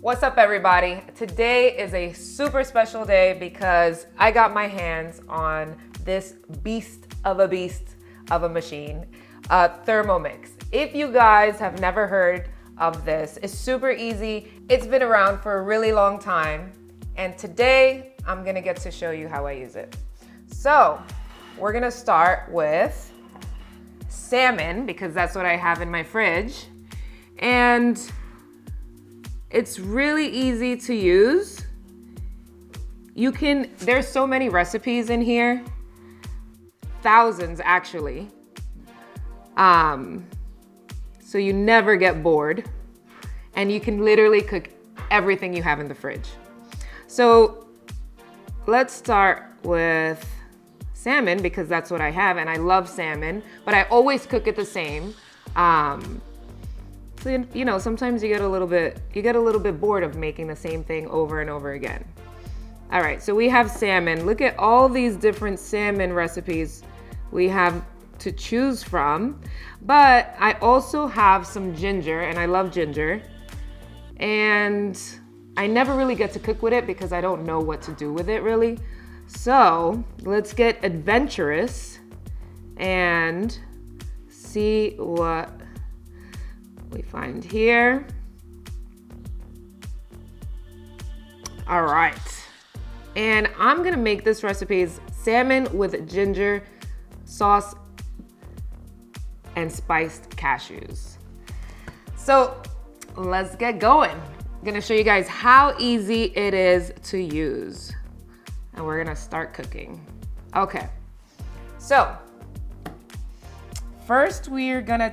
What's up, everybody? Today is a super special day because I got my hands on this beast of a machine, Thermomix. If you guys have never heard of this, it's super easy. It's been around for a really long time. And today I'm gonna get to show you how I use it. So we're gonna start with salmon because that's what I have in my fridge. And it's really easy to use. There's so many recipes in here, thousands actually. So you never get bored and you can literally cook everything you have in the fridge. So let's start with salmon because that's what I have and I love salmon, but I always cook it the same. So, you know, sometimes you get a little bit bored of making the same thing over and over again. All right, so we have salmon. Look at all these different salmon recipes we have to choose from. But I also have some ginger, and I love ginger. And I never really get to cook with it because I don't know what to do with it really. So let's get adventurous and see what we find here. All right, and I'm gonna make this recipe is salmon with ginger sauce and spiced cashews. So let's get going. I'm gonna show you guys how easy it is to use, and we're gonna start cooking. Okay, so first we're gonna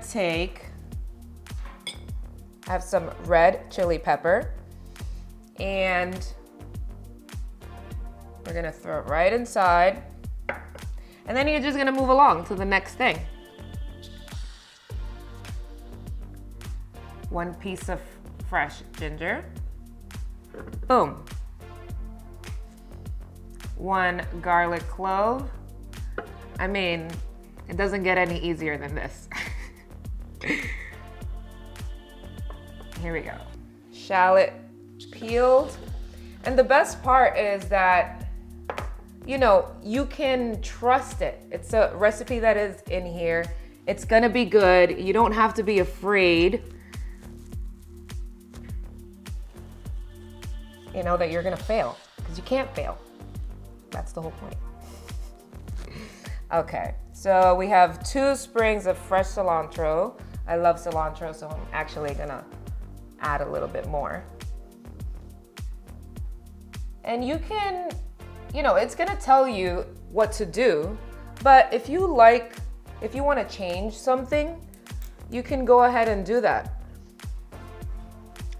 have some red chili pepper, and we're gonna throw it right inside. And then you're just gonna move along to the next thing. 1 piece of fresh ginger. Boom. 1 garlic clove. I mean, it doesn't get any easier than this. Here we go. Shallot peeled. And the best part is that, you know, you can trust it. It's a recipe that is in here. It's gonna be good. You don't have to be afraid, you know, that you're gonna fail, because you can't fail. That's the whole point. Okay, so we have 2 sprigs of fresh cilantro. I love cilantro, so I'm actually gonna add a little bit more. And you can, you know, it's gonna tell you what to do, but if you wanna change something, you can go ahead and do that.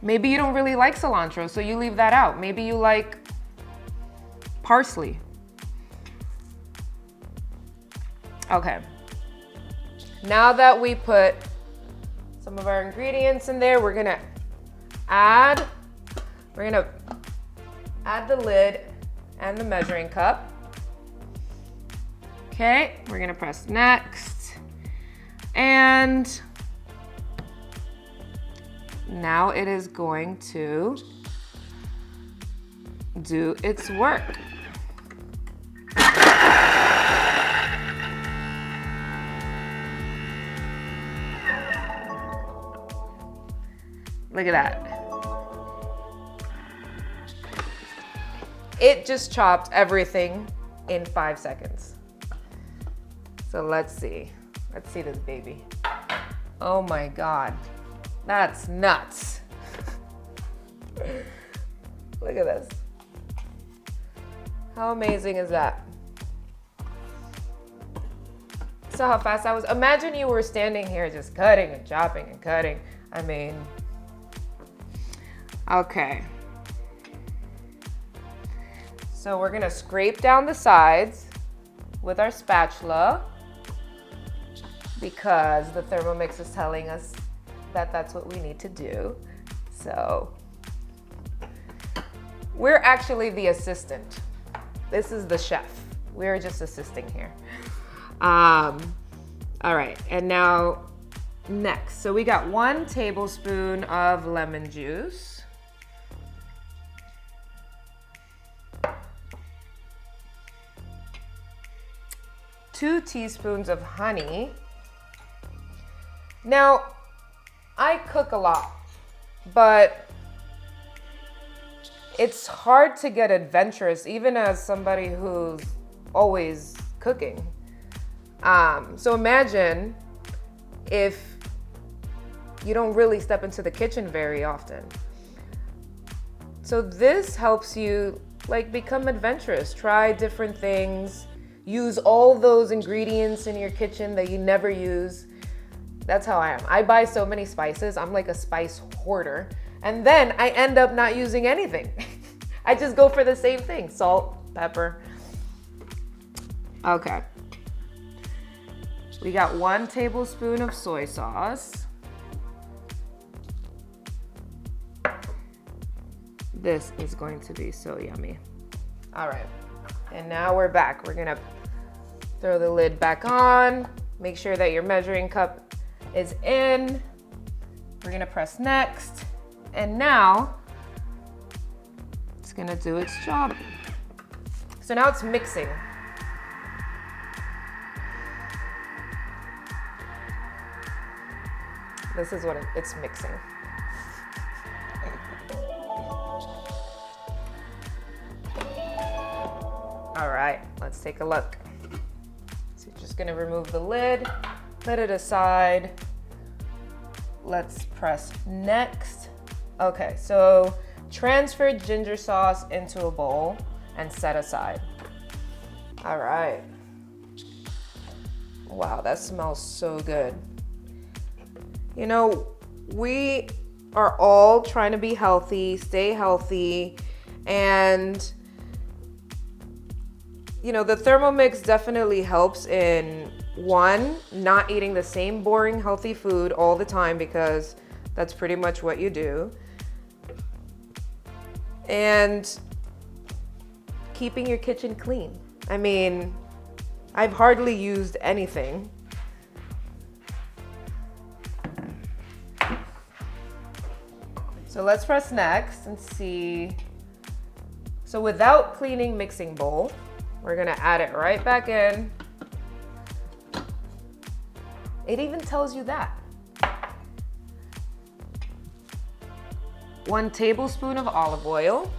Maybe you don't really like cilantro, so you leave that out. Maybe you like parsley. Okay, now that we put some of our ingredients in there, we're gonna add the lid and the measuring cup. Okay, we're gonna press next. And now it is going to do its work. Look at that. It just chopped everything in 5 seconds. So let's see this baby. Oh my God, that's nuts. Look at this. How amazing is that? So how fast I was. Imagine you were standing here just cutting and chopping and cutting. I mean, okay. So we're gonna scrape down the sides with our spatula because the Thermomix is telling us that that's what we need to do. So we're actually the assistant. This is the chef. We're just assisting here. All right, and now next. So we got 1 tablespoon of lemon juice. 2 teaspoons of honey. Now, I cook a lot, but it's hard to get adventurous, even as somebody who's always cooking. So imagine if you don't really step into the kitchen very often. So this helps you like become adventurous, try different things, use all those ingredients in your kitchen that you never use. That's how I am. I buy so many spices. I'm like a spice hoarder. And then I end up not using anything. I just go for the same thing. Salt, pepper. Okay. We got 1 tablespoon of soy sauce. This is going to be so yummy. All right. And now we're back. We're gonna throw the lid back on. Make sure that your measuring cup is in. We're gonna press next. And now it's gonna do its job. So now it's mixing. This is what it's mixing. All right, let's take a look. So you're just gonna remove the lid, put it aside. Let's press next. Okay, so transfer ginger sauce into a bowl and set aside. All right. Wow, that smells so good. You know, we are all trying to be healthy, stay healthy, and you know, the Thermomix definitely helps in, one, not eating the same boring healthy food all the time, because that's pretty much what you do, and keeping your kitchen clean. I mean, I've hardly used anything. So let's press next and see. So without cleaning mixing bowl, we're gonna add it right back in. It even tells you that. 1 tablespoon of olive oil.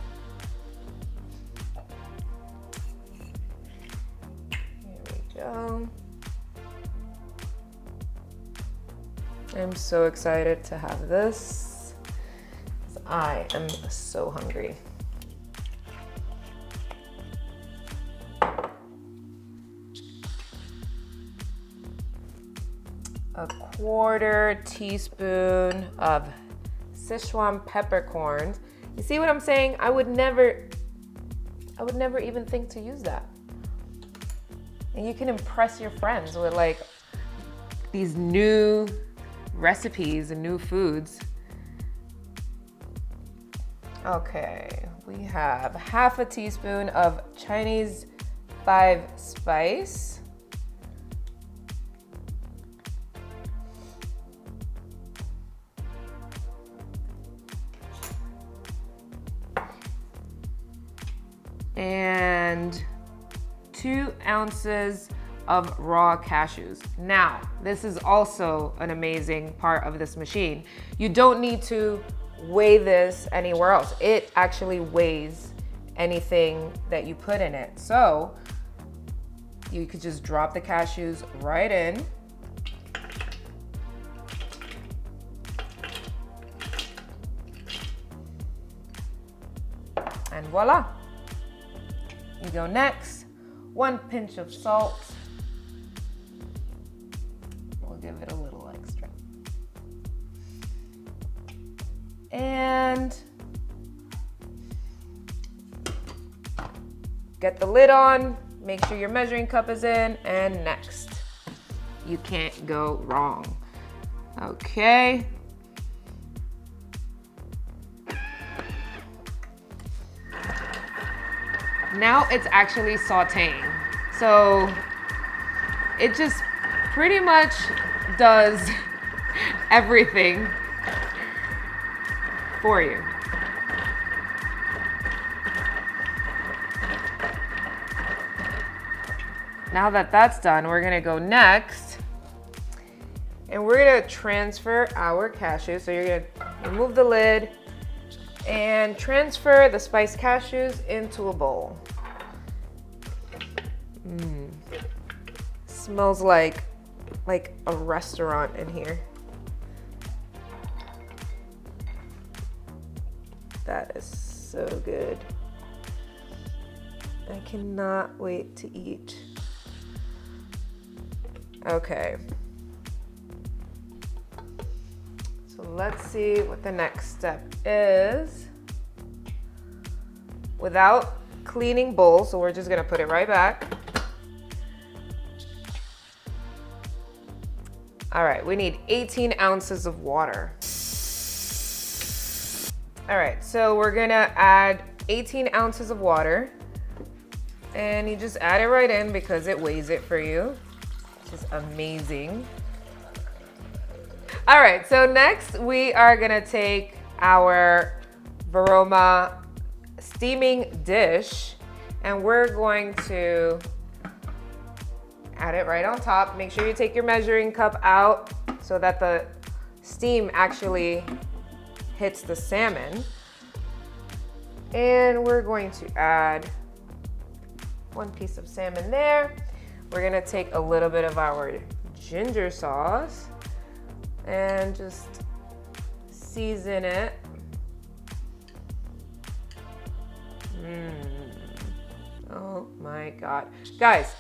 Here we go. I'm so excited to have this. I am so hungry. A 1/4 teaspoon of Sichuan peppercorns. You see what I'm saying? I would never even think to use that. And you can impress your friends with like these new recipes and new foods. Okay, we have 1/2 teaspoon of Chinese 5 spice. And 2 ounces of raw cashews. Now, this is also an amazing part of this machine. You don't need to weigh this anywhere else. It actually weighs anything that you put in it. So you could just drop the cashews right in. And voila. You go next, 1 pinch of salt. We'll give it a little extra. And get the lid on, make sure your measuring cup is in, and next. You can't go wrong. Okay. Now it's actually sauteing. So it just pretty much does everything for you. now that that's done, we're gonna go next and we're gonna transfer our cashews. So you're gonna remove the lid and transfer the spiced cashews into a bowl. Smells like a restaurant in here. That is so good. I cannot wait to eat. Okay. So let's see what the next step is. Without cleaning bowl, so we're just gonna put it right back. All right, we need 18 ounces of water. All right, so we're gonna add 18 ounces of water, and you just add it right in because it weighs it for you, which is amazing. All right, so next we are gonna take our Fitgurlmel steaming dish, and we're going to add it right on top. Make sure you take your measuring cup out so that the steam actually hits the salmon. And we're going to add one piece of salmon there. We're gonna take a little bit of our ginger sauce and just season it. Oh my God. Guys,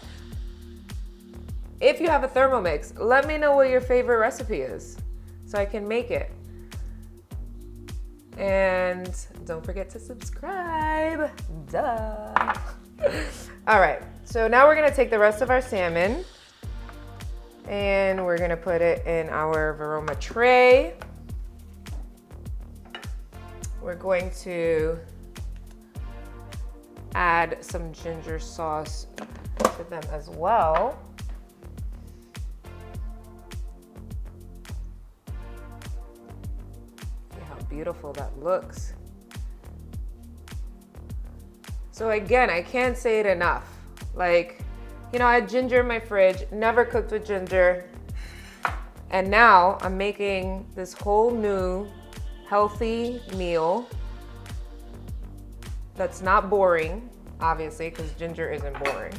if you have a Thermomix, let me know what your favorite recipe is so I can make it. And don't forget to subscribe. Duh. All right, so now we're gonna take the rest of our salmon and we're gonna put it in our Fitgurlmel tray. We're going to add some ginger sauce to them as well. See how beautiful that looks. So again, I can't say it enough. Like, you know, I had ginger in my fridge, never cooked with ginger. And now I'm making this whole new healthy meal that's not boring, obviously, because ginger isn't boring.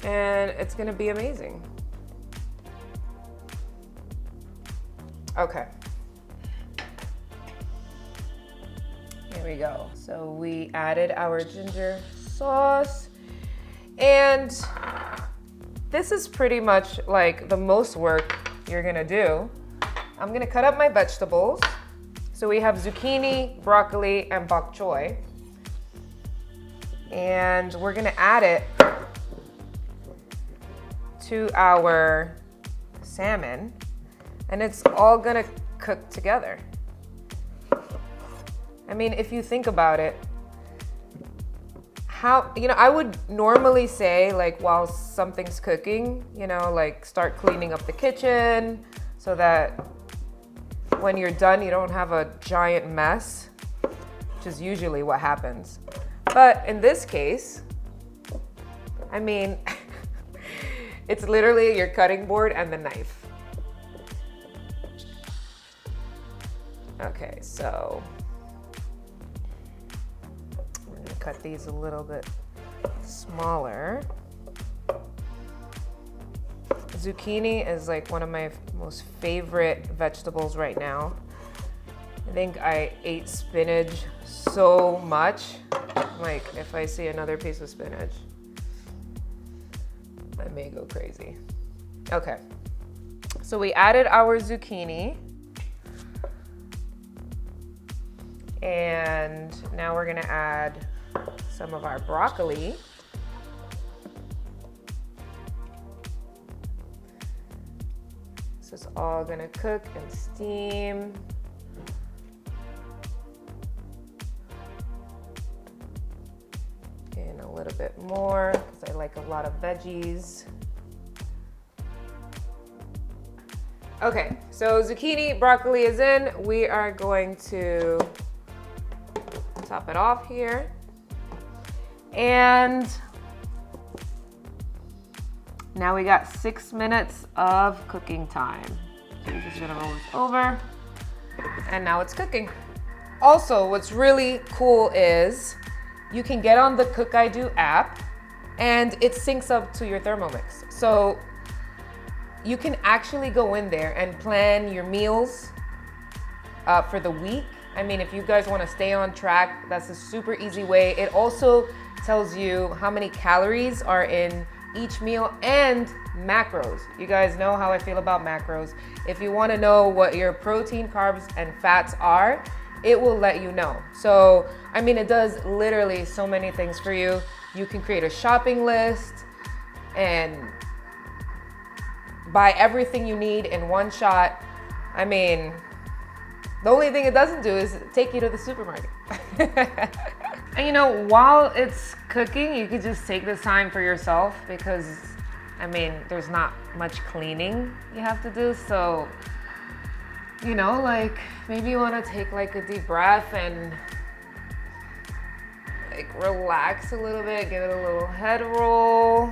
And it's gonna be amazing. Okay. Here we go. So we added our ginger sauce, and this is pretty much like the most work you're gonna do. I'm gonna cut up my vegetables. So we have zucchini, broccoli, and bok choy. And we're gonna add it to our salmon, and it's all gonna cook together. I mean, if you think about it, how, you know, I would normally say, like, while something's cooking, you know, like start cleaning up the kitchen so that when you're done, you don't have a giant mess, which is usually what happens. But in this case, I mean, it's literally your cutting board and the knife. Okay, so we're gonna cut these a little bit smaller. Zucchini is like one of my most favorite vegetables right now. I think I ate spinach so much. Like, if I see another piece of spinach, I may go crazy. Okay, so we added our zucchini. And now we're gonna add some of our broccoli. This is all gonna cook and steam. And a little bit more, because I like a lot of veggies. Okay, so zucchini, broccoli is in. We are going to top it off here. And now we got 6 minutes of cooking time. So you're just gonna roll this over, and now it's cooking. Also, what's really cool is you can get on the Cook I Do app and it syncs up to your Thermomix. So you can actually go in there and plan your meals for the week. I mean, if you guys want to stay on track, that's a super easy way. It also tells you how many calories are in each meal and macros. You guys know how I feel about macros. If you want to know what your protein, carbs, and fats are, it will let you know. So, I mean, it does literally so many things for you. You can create a shopping list and buy everything you need in one shot. I mean, the only thing it doesn't do is take you to the supermarket. And you know, while it's cooking, you could just take this time for yourself because, I mean, there's not much cleaning you have to do. So, you know, like maybe you want to take like a deep breath and like relax a little bit, give it a little head roll.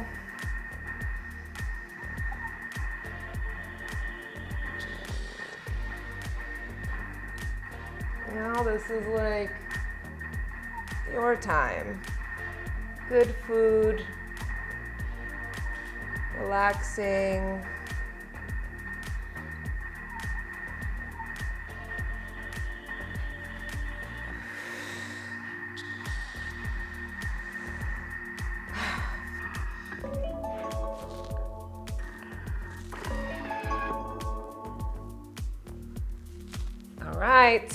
Now this is like your time. Good food, relaxing. All right.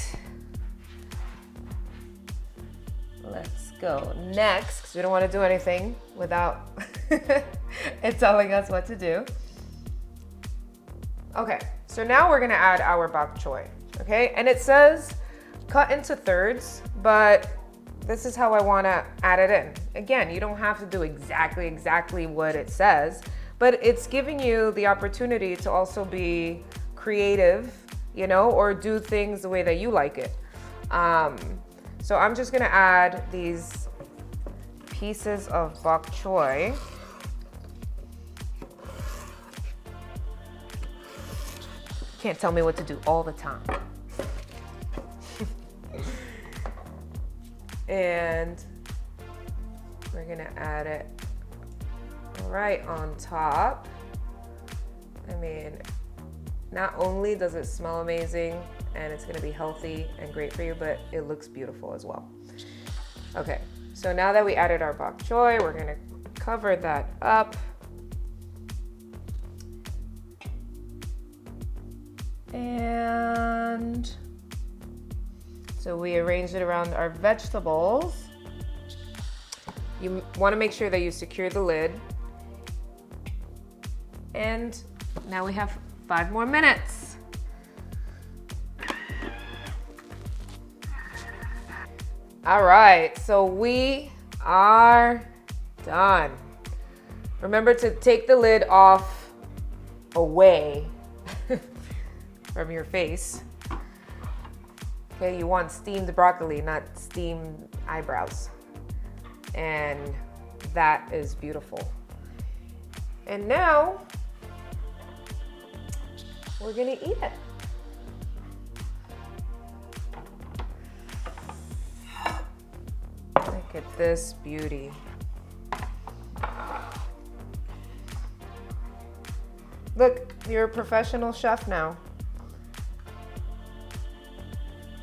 Let's go next, because we don't want to do anything without it telling us what to do. Okay, so now we're gonna add our bok choy, okay? And it says cut into thirds, but this is how I wanna add it in. Again, you don't have to do exactly what it says, but it's giving you the opportunity to also be creative, you know, or do things the way that you like it. So I'm just gonna add these pieces of bok choy. Can't tell me what to do all the time. And we're gonna add it right on top. I mean, not only does it smell amazing and it's gonna be healthy and great for you, but it looks beautiful as well. Okay, so now that we added our bok choy, we're gonna cover that up. And so we arranged it around our vegetables. You wanna make sure that you secure the lid. And now we have 5 more minutes. All right, so we are done. Remember to take the lid off away from your face. Okay, you want steamed broccoli, not steamed eyebrows. And that is beautiful. And now we're gonna eat it. Look at this beauty. Look, you're a professional chef now.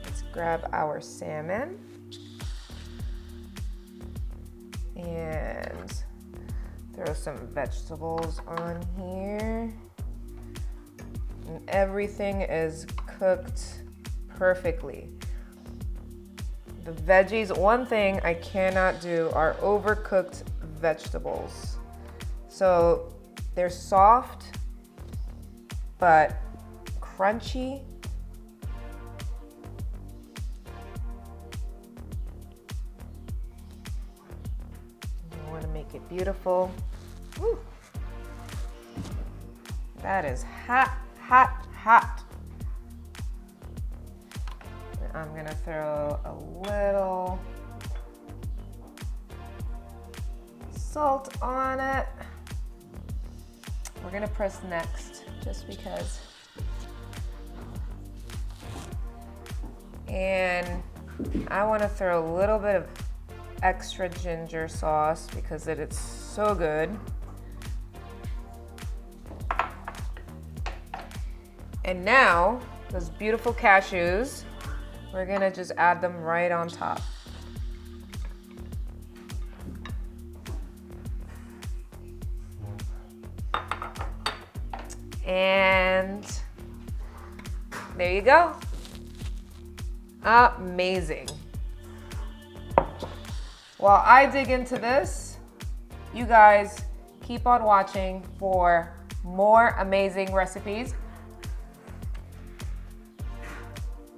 Let's grab our salmon and throw some vegetables on here. And everything is cooked perfectly. The veggies, one thing I cannot do are overcooked vegetables. So they're soft, but crunchy. You want to make it beautiful. Woo. That is hot, hot, hot. I'm gonna throw a little salt on it. We're gonna press next, just because. And I wanna throw a little bit of extra ginger sauce because it is so good. And now, those beautiful cashews, we're gonna just add them right on top. And there you go. Amazing. While I dig into this, you guys keep on watching for more amazing recipes.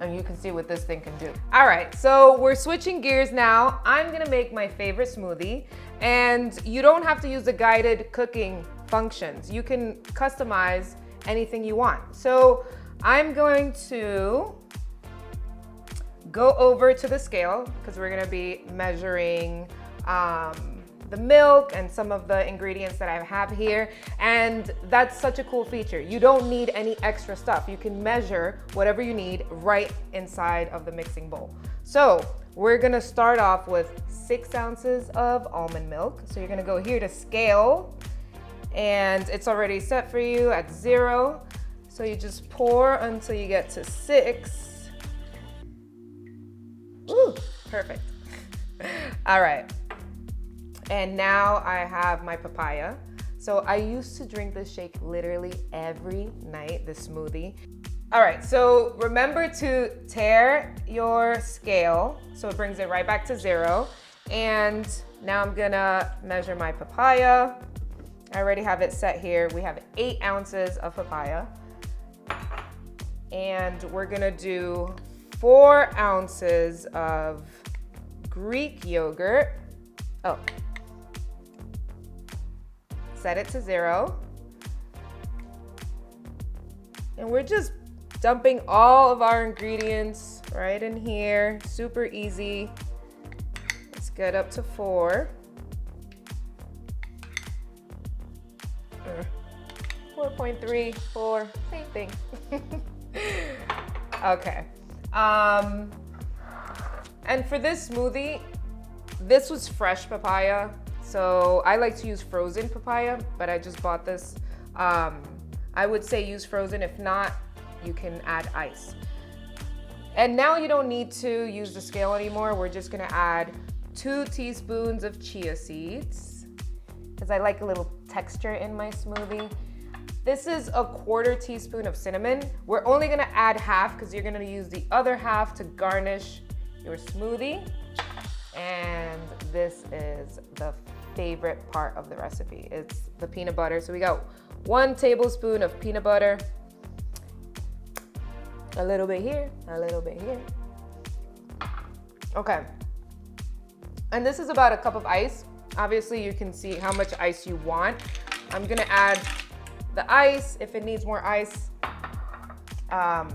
And you can see what this thing can do. All right, so we're switching gears now. I'm gonna make my favorite smoothie, and you don't have to use the guided cooking functions. You can customize anything you want. So I'm going to go over to the scale because we're gonna be measuring the milk and some of the ingredients that I have here. And that's such a cool feature. You don't need any extra stuff. You can measure whatever you need right inside of the mixing bowl. So we're gonna start off with 6 ounces of almond milk. So you're gonna go here to scale, and it's already set for you at 0. So you just pour until you get to 6. Ooh, perfect. All right. And now I have my papaya. So I used to drink this shake literally every night, this smoothie. All right, so remember to tare your scale so it brings it right back to 0. And now I'm gonna measure my papaya. I already have it set here. We have 8 ounces of papaya. And we're gonna do 4 ounces of Greek yogurt. Oh. Set it to 0. And we're just dumping all of our ingredients right in here. Super easy. Let's get up to 4. 4.3, 4, same thing. Okay. And for this smoothie, this was fresh papaya. So I like to use frozen papaya, but I just bought this. I would say use frozen. If not, you can add ice. And now you don't need to use the scale anymore. We're just gonna add 2 teaspoons of chia seeds because I like a little texture in my smoothie. This is a 1/4 teaspoon of cinnamon. We're only gonna add half because you're gonna use the other half to garnish your smoothie. And this is the favorite part of the recipe. It's the peanut butter. So we got 1 tablespoon of peanut butter. A little bit here, a little bit here. Okay. And this is about a cup of ice. Obviously you can see how much ice you want. I'm gonna add the ice. If it needs more ice, I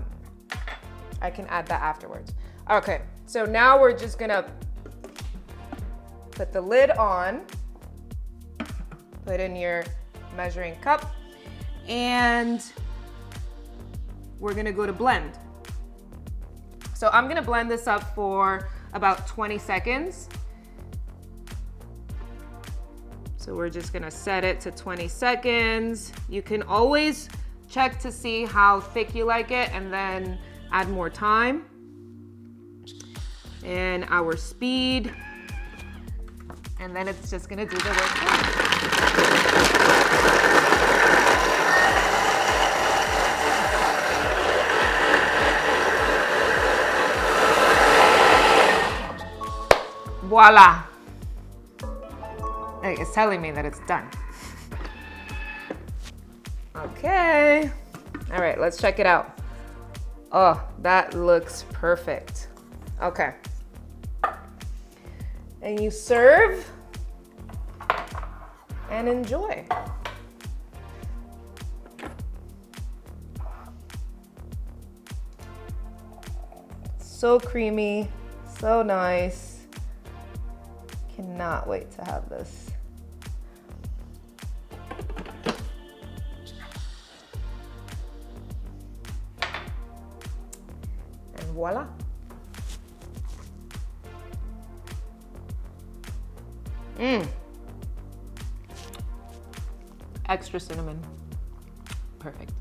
can add that afterwards. Okay, so now we're just gonna put the lid on, put in your measuring cup, and we're gonna go to blend. So I'm gonna blend this up for about 20 seconds. So we're just gonna set it to 20 seconds. You can always check to see how thick you like it and then add more time. And our speed. And then it's just gonna do the work. Voila. It's telling me that it's done. Okay. All right, let's check it out. Oh, that looks perfect. Okay. And you serve and enjoy. So creamy, so nice. Cannot wait to have this. Voila. Extra cinnamon. Perfect.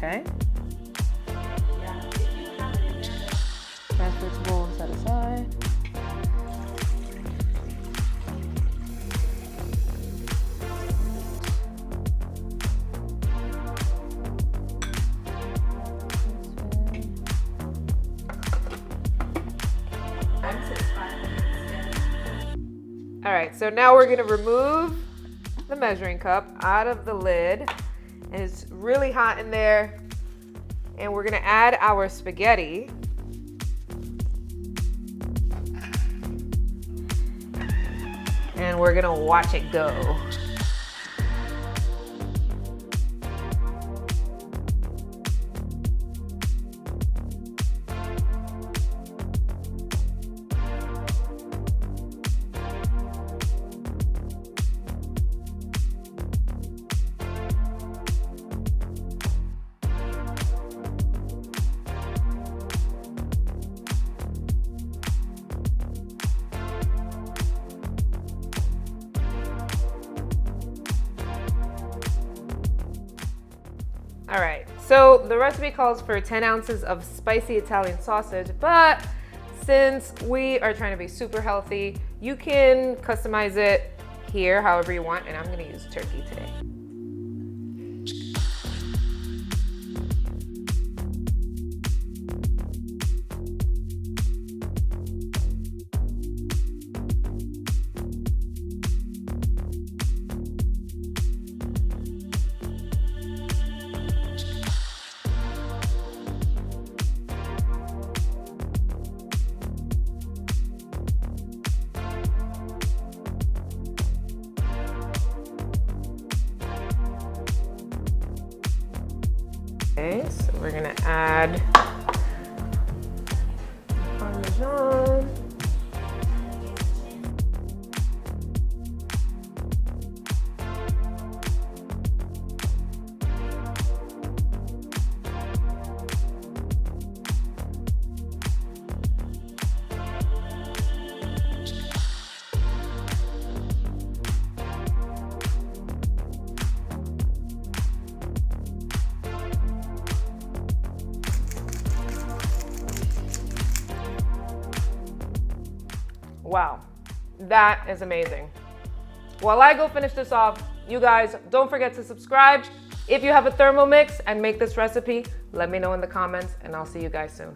Okay. Transfer to bowl and set aside. All right, so now we're gonna remove the measuring cup out of the lid, and it's really hot in there, and we're gonna add our spaghetti. And we're gonna watch it go. All right, so the recipe calls for 10 ounces of spicy Italian sausage, but since we are trying to be super healthy, you can customize it here however you want, and I'm gonna use turkey today. Okay, so we're gonna add Parmesan. Wow, that is amazing. While I go finish this off, you guys don't forget to subscribe. If you have a Thermomix and make this recipe, let me know in the comments and I'll see you guys soon.